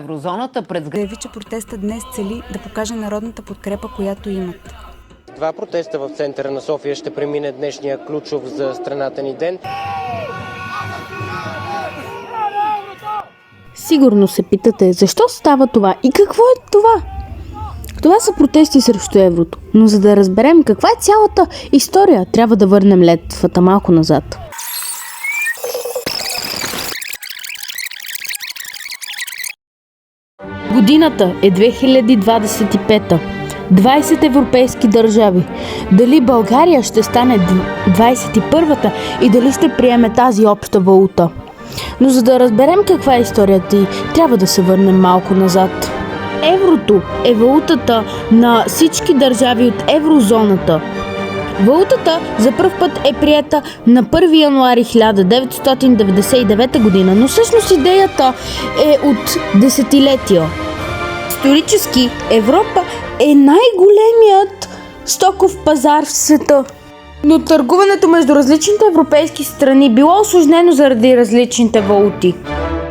еврозоната пред заяви, че протеста днес цели да покаже народната подкрепа, която имат. Два протеста в центъра на София ще премине днешния ключов за страната ни ден. Сигурно се питате, защо става това и какво е това? Това са протести срещу еврото, но за да разберем каква е цялата история, трябва да върнем летвата малко назад. Годината е 2025. 20 европейски държави. Дали България ще стане 21-та и дали ще приеме тази обща валута? Но за да разберем каква е историята й, трябва да се върнем малко назад. Еврото е валутата на всички държави от еврозоната. Валутата за пръв път е приета на 1 януари 1999 година, но всъщност идеята е от десетилетия. Исторически Европа е най-големият стоков пазар в света. Но търгуването между различните европейски страни било усложнено заради различните валути.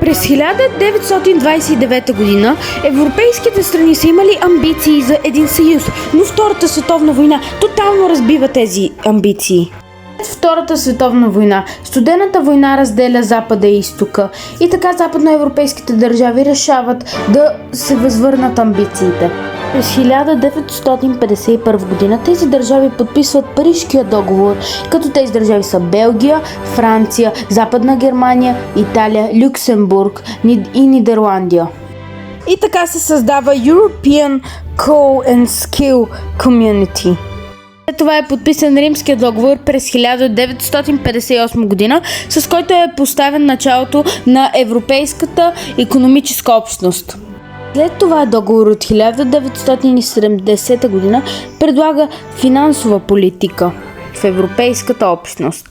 През 1929 година европейските страни са имали амбиции за един съюз, но Втората световна война тотално разбива тези амбиции. След Втората световна война, Студената война разделя Запада и Изтока и така западноевропейските държави решават да се възвърнат амбициите. През 1951 година тези държави подписват Парижкия договор, като тези държави са Белгия, Франция, Западна Германия, Италия, Люксембург и Нидерландия. И така се създава European Coal and Steel Community. След това е подписан Римския договор през 1958 година, с който е поставен началото на Европейската икономическа общност. След това договор от 1970 година предлага финансова политика в Европейската общност.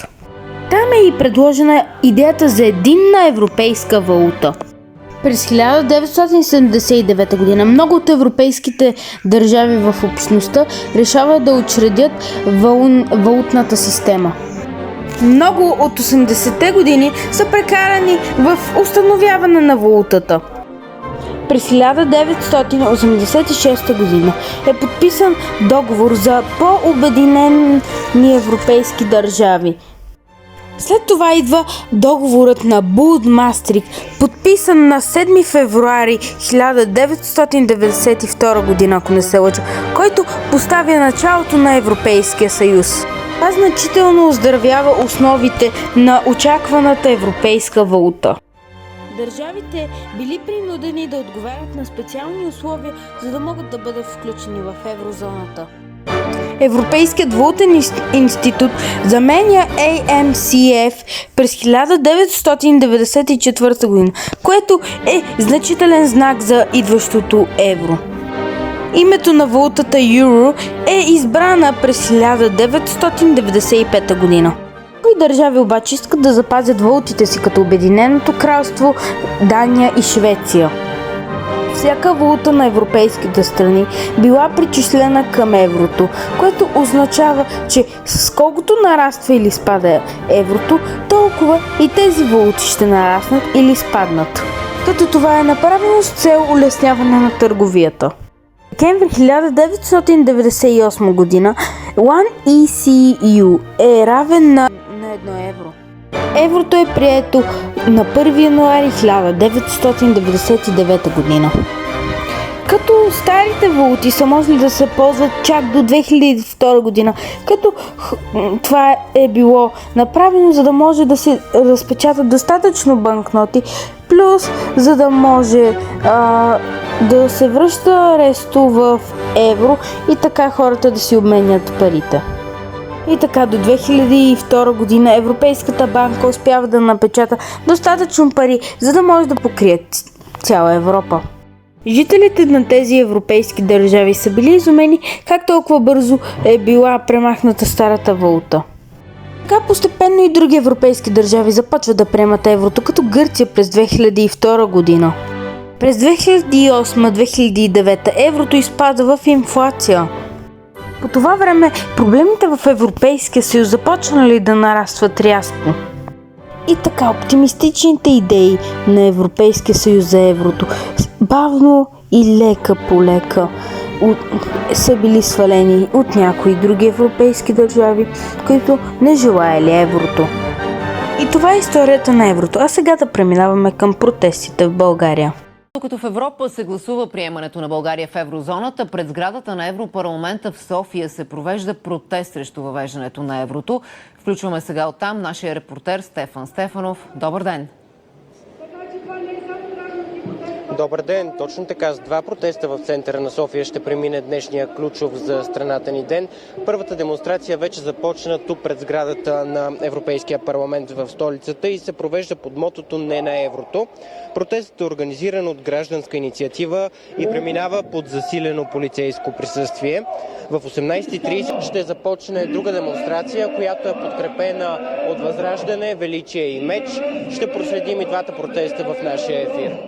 Там е и предложена идеята за единна европейска валута. През 1979 година много от европейските държави в общността решават да учредят валутната система. Много от 80-те години са прекарани в установяване на валутата. През 1986 година е подписан договор за по-обединени европейски държави. След това идва договорът на Булт-Мастрихт, подписан на 7 февруари 1992 година, ако не се лъжа, който поставя началото на Европейския съюз. Това значително оздравява основите на очакваната европейска валута. Държавите били принудени да отговарят на специални условия, за да могат да бъдат включени в еврозоната. Европейският валутен институт заменя AMCF през 1994 година, което е значителен знак за идващото евро. Името на валутата Euro е избрана през 1995 година. Някои държави обаче искат да запазят валутите си, като Обединеното кралство, Дания и Швеция. Всяка валута на европейските страни била причислена към еврото, което означава, че с колкото нараства или спада еврото, толкова и тези валути ще нараснат или спаднат. Като това е направено с цел улесняване на търговията. Декември 1998 година 1 ECU е равен на 1 евро. Еврото е прието на 1 януари 1999 година. Като старите валути са можели да се ползват чак до 2002 година, като това е било направено, за да може да се разпечатат достатъчно банкноти, плюс за да може да се връща ресто в евро и така хората да си обменят парите. И така до 2002 година Европейската банка успява да напечата достатъчно пари, за да може да покрие цяла Европа. Жителите на тези европейски държави са били изумени как толкова бързо е била премахната старата валута. Така постепенно и други европейски държави започват да приемат еврото, като Гърция през 2002 година. През 2008-2009 еврото изпада в инфлация. По това време проблемите в Европейския съюз започнали да нарастват рязко. И така оптимистичните идеи на Европейския съюз за еврото бавно и лека по лека са били свалени от някои други европейски държави, които не желаели еврото. И това е историята на еврото. А сега да преминаваме към протестите в България. Докато в Европа се гласува приемането на България в еврозоната, пред сградата на Европарламента в София се провежда протест срещу въвеждането на еврото. Включваме сега оттам нашия репортер Стефан Стефанов. Добър ден! Добър ден! Точно така, с два протеста в центъра на София ще премине днешния ключов за страната ни ден. Първата демонстрация вече започна тук пред сградата на Европейския парламент в столицата и се провежда под мотото "Не на еврото". Протестът е организиран от гражданска инициатива и преминава под засилено полицейско присъствие. В 18:30 ще започне друга демонстрация, която е подкрепена от Възраждане, Величие и Меч. Ще проследим и двата протеста в нашия ефир.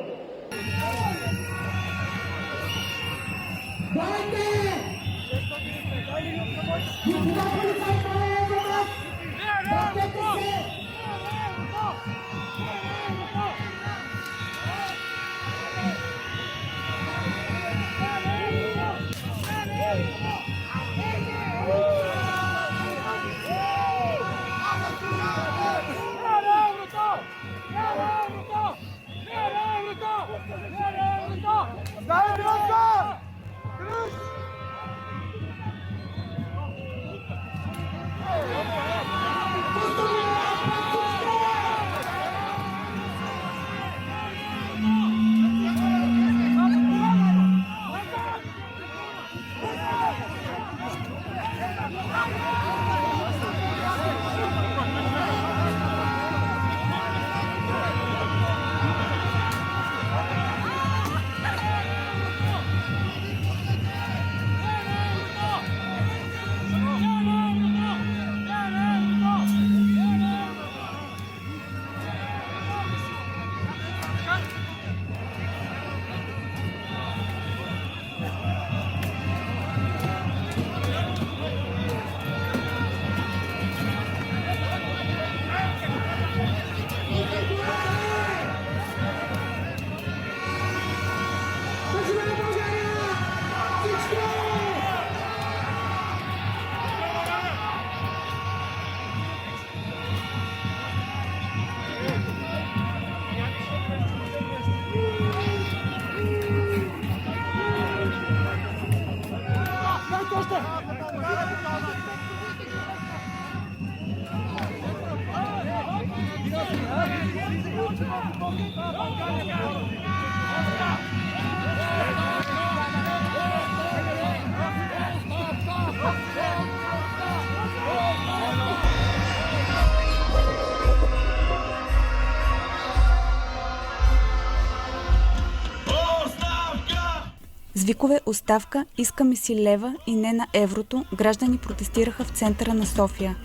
С викове "Оставка! Искаме си лева и не на еврото" граждани протестираха в центъра на София.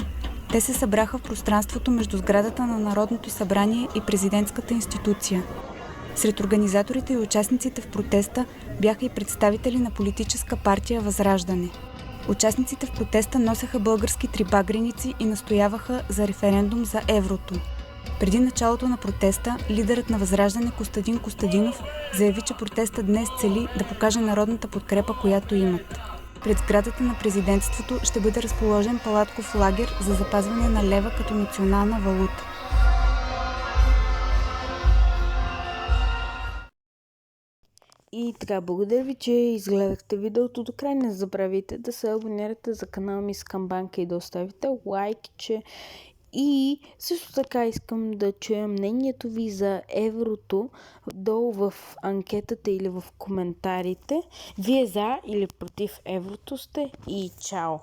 Те се събраха в пространството между сградата на Народното събрание и президентската институция. Сред организаторите и участниците в протеста бяха и представители на политическа партия Възраждане. Участниците в протеста носеха български трибагреници и настояваха за референдум за еврото. Преди началото на протеста, лидерът на Възраждане Костадин Костадинов заяви, че протестът днес цели да покаже народната подкрепа, която имат. Пред сградата на президентството ще бъде разположен палатков лагер за запазване на лева като национална валута. И така, благодаря ви, че изгледахте видеото до край. Не забравяйте да се абонирате за канала ми Скамбанка и да оставите лайкче. И също така искам да чуя мнението ви за еврото долу в анкетата или в коментарите. Вие за или против еврото сте и чао!